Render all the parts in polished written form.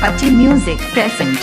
Apache Music present.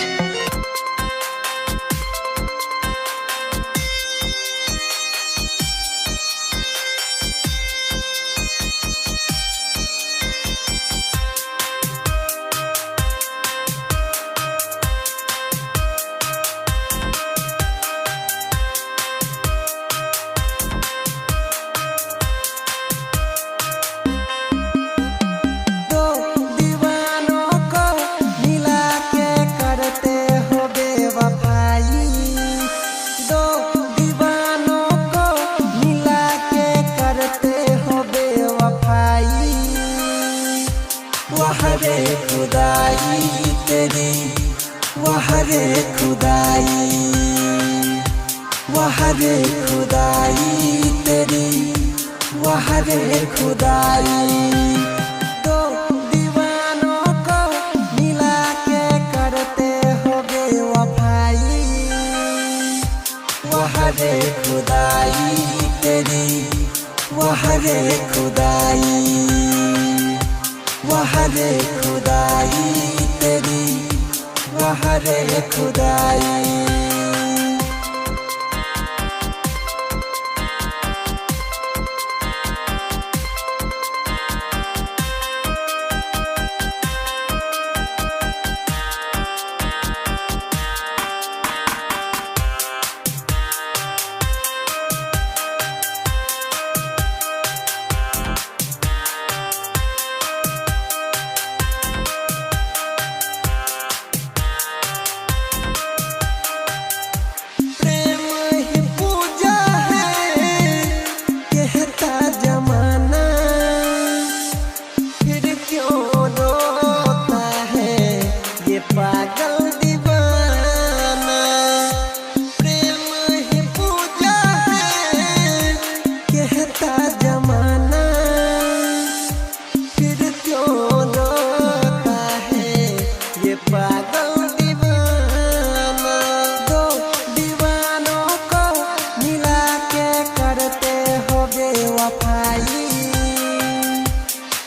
रे खुदाई तेरी वाह रे खुदाई, वाह रे खुदाई तेरी वाह रे खुदाई। दो दीवानों को मिला के करते हो बेवफाई, वाह रे खुदाई तेरी वाह रे खुदाई, वाह रे खुदाई तेरी वाह रे खुदाई।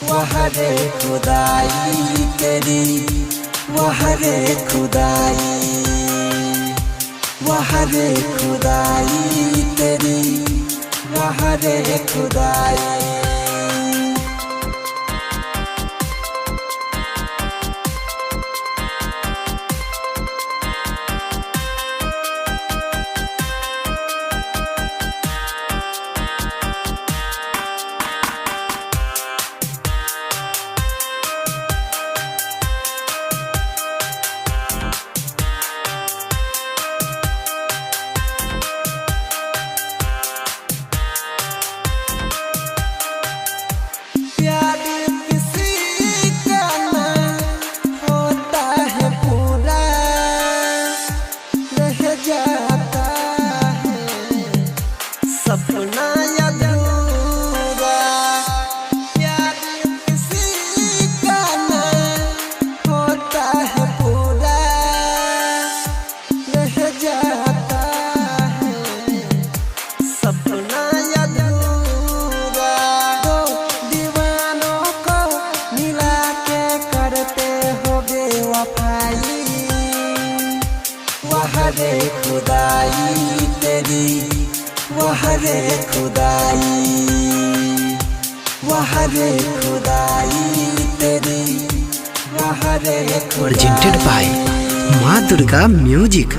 वाह रे खुदाई तेरी वाह रे खुदाई, वाह रे खुदाई तेरी वाह रे खुदाई। सपना अधूरा प्यार किसी का ना होता है पूरा, रह जाता है सपना अधूरा। दो दीवानों को मिला के करते हो बेवफाई, वाह रे खुदाई तेरी वाह रे खुदाई, वाह रे खुदाई तेरी वाह रे खुदाई। प्रेजेंटेड बाय माँ दुर्गा म्यूजिक।